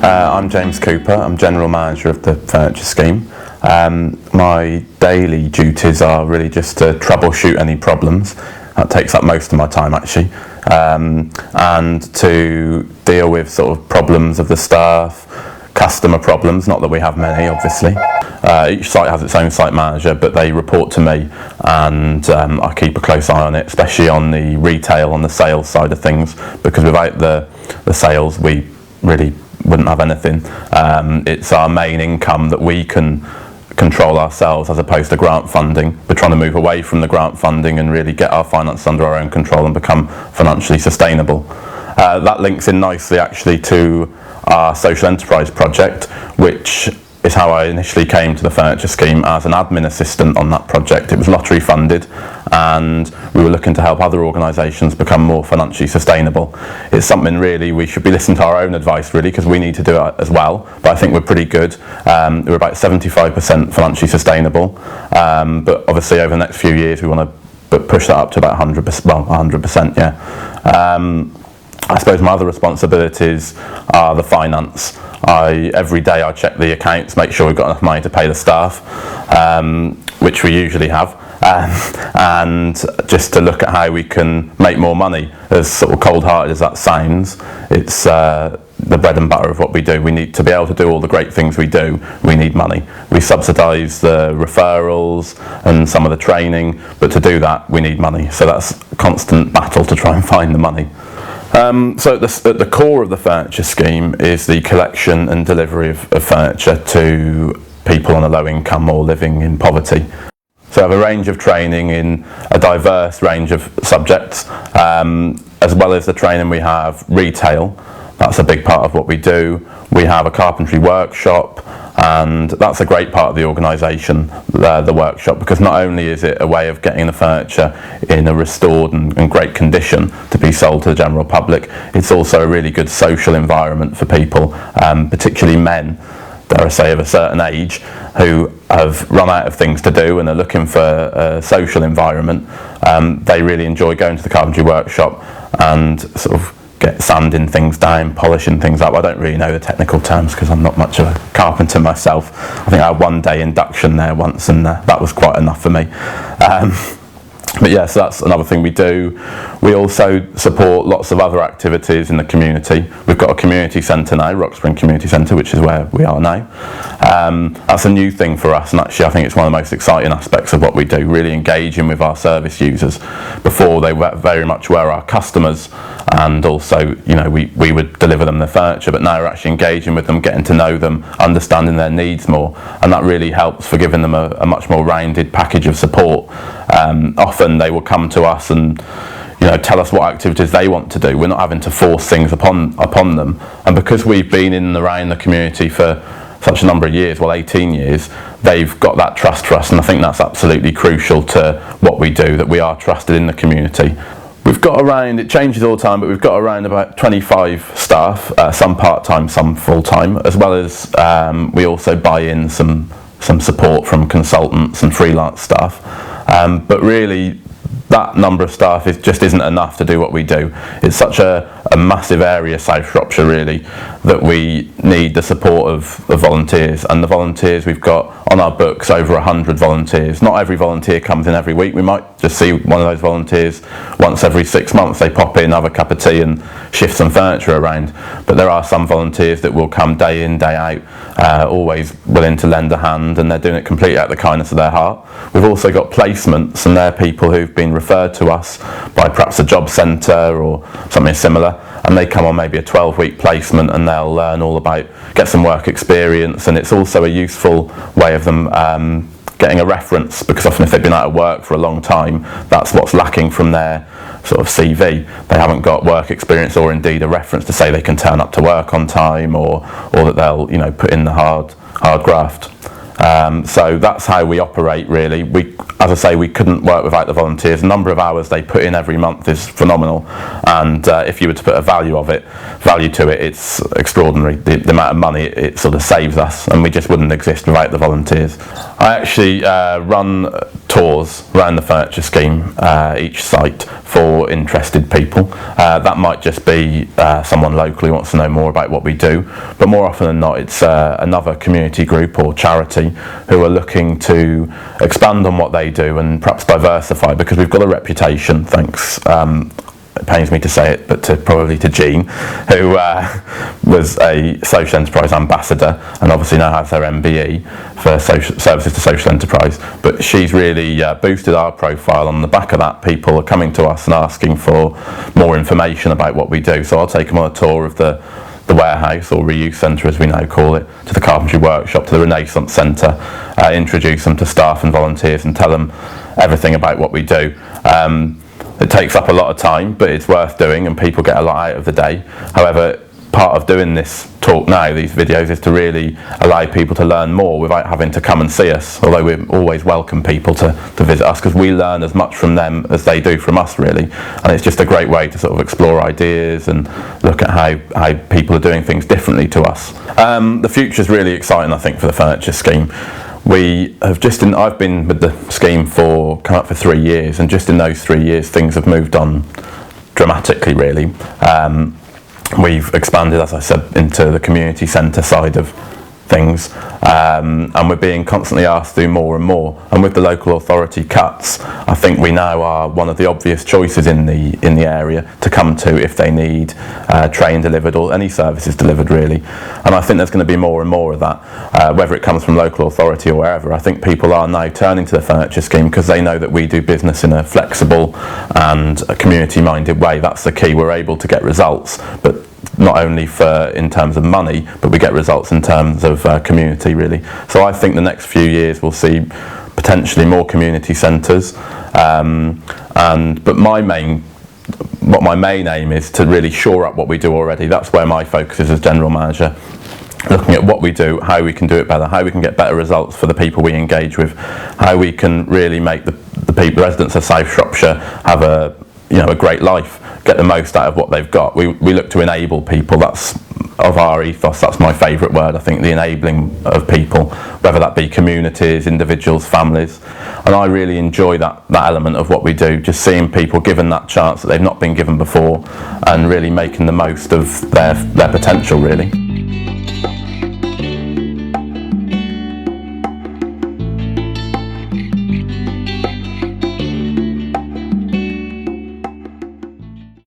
I'm James Cooper. I'm General Manager of the Furniture Scheme. My daily duties are really just to troubleshoot any problems. That takes up most of my time actually, and to deal with sort of problems of the staff, customer problems, not that we have many obviously. Each site has its own site manager, but they report to me, and I keep a close eye on it, especially on the retail, on the sales side of things, because without the sales we really wouldn't have anything. It's our main income that we can control ourselves as opposed to grant funding. We're trying to move away from the grant funding and really get our finances under our own control and become financially sustainable. That links in nicely actually to our social enterprise project, which is how I initially came to the Furniture Scheme as an admin assistant on that project. It was lottery funded, and we were looking to help other organisations become more financially sustainable. It's something really we should be listening to our own advice really, because we need to do it as well, but I think we're pretty good. We're about 75% financially sustainable, but obviously over the next few years we want to push that up to about 100%, well 100%, yeah. I suppose my other responsibilities are the finance. Every day I check the accounts, make sure we've got enough money to pay the staff, which we usually have, and just to look at how we can make more money. As sort of cold-hearted as that sounds, it's the bread and butter of what we do. We need to be able to do all the great things we do. We need money. We subsidise the referrals and some of the training, but to do that we need money. So that's a constant battle to try and find the money. So at the core of the Furniture Scheme is the collection and delivery of furniture to people on a low income or living in poverty. So I have a range of training in a diverse range of subjects, as well as the training we have retail. That's a big part of what we do. We have a carpentry workshop, and that's a great part of the organisation, the workshop, because not only is it a way of getting the furniture in a restored and great condition to be sold to the general public, it's also a really good social environment for people, particularly men, dare I say, of a certain age, who have run out of things to do and are looking for a social environment. They really enjoy going to the carpentry workshop and sort of get sanding things down, polishing things up. I don't really know the technical terms because I'm not much of a carpenter myself. I think I had one day induction there once, and that was quite enough for me. But yeah, so that's another thing we do. We also support lots of other activities in the community. We've got a community centre now, Rockspring Community Centre, which is where we are now. That's a new thing for us, and actually I think it's one of the most exciting aspects of what we do, really engaging with our service users. Before, they very much were our customers, and also, you know, we would deliver them the furniture, but now we're actually engaging with them, getting to know them, understanding their needs more, and that really helps for giving them a much more rounded package of support. Often they will come to us and, you know, tell us what activities they want to do. We're not having to force things upon them, and because we've been in and around the community for such a number of years, well 18 years, they've got that trust for us, and I think that's absolutely crucial to what we do, that we are trusted in the community. We've got around, it changes all the time, but we've got around about 25 staff, some part-time, some full-time, as well as we also buy in some support from consultants and freelance staff. But really, that number of staff just isn't enough to do what we do. It's such a massive area, South Shropshire really, that we need the support of the volunteers. And the volunteers we've got on our books, over 100 volunteers. Not every volunteer comes in every week. We might just see one of those volunteers once every 6 months. They pop in, have a cup of tea and shift some furniture around. But there are some volunteers that will come day in, day out, always willing to lend a hand, and they're doing it completely out of the kindness of their heart. We've also got placements, and they're people who've been referred to us by perhaps a job centre or something similar, and they come on maybe a 12-week placement, and they'll learn all about, get some work experience, and it's also a useful way of them getting a reference, because often if they've been out of work for a long time, that's what's lacking from their sort of CV. They haven't got work experience, or indeed a reference to say they can turn up to work on time, or that they'll, you know, put in the hard graft. So that's how we operate really. As I say, we couldn't work without the volunteers. The number of hours they put in every month is phenomenal, and if you were to put a value to it, it's extraordinary. The amount of money it sort of saves us, and we just wouldn't exist without the volunteers. I actually run tours around the furniture scheme, each site, for interested people. That might just be someone locally who wants to know more about what we do, but more often than not it's another community group or charity who are looking to expand on what they do and perhaps diversify, because we've got a reputation, thanks, it pains me to say it, but probably to Jean, who was a social enterprise ambassador and obviously now has her MBE for services to social enterprise. But she's really boosted our profile. On the back of that, people are coming to us and asking for more information about what we do. So I'll take them on a tour of the warehouse, or reuse centre as we now call it, to the carpentry workshop, to the Renaissance Centre, introduce them to staff and volunteers and tell them everything about what we do. It takes up a lot of time, but it's worth doing and people get a lot out of the day. However, part of doing this talk now, these videos, is to really allow people to learn more without having to come and see us, although we always welcome people to visit us, because we learn as much from them as they do from us, really. And it's just a great way to sort of explore ideas and look at how people are doing things differently to us. The future's really exciting, I think, for the furniture scheme. I've been with the scheme for coming up for 3 years, and just in those 3 years things have moved on dramatically, really. We've expanded, as I said, into the community centre side of things, and we're being constantly asked to do more and more. And with the local authority cuts, I think we now are one of the obvious choices in the area to come to if they need train delivered or any services delivered, really. And I think there's going to be more and more of that, whether it comes from local authority or wherever. I think people are now turning to the furniture scheme because they know that we do business in a flexible and a community-minded way. That's the key. We're able to get results, but not only in terms of money, but we get results in terms of community, really. So I think the next few years we'll see potentially more community centres, but my main aim is to really shore up what we do already. That's where my focus is as general manager, looking at what we do, how we can do it better, how we can get better results for the people we engage with, how we can really make the residents of South Shropshire have a great life, get the most out of what they've got. We look to enable people. That's of our ethos. That's my favourite word, I think, the enabling of people, whether that be communities, individuals, families. And I really enjoy that element of what we do, just seeing people given that chance that they've not been given before and really making the most of their potential, really.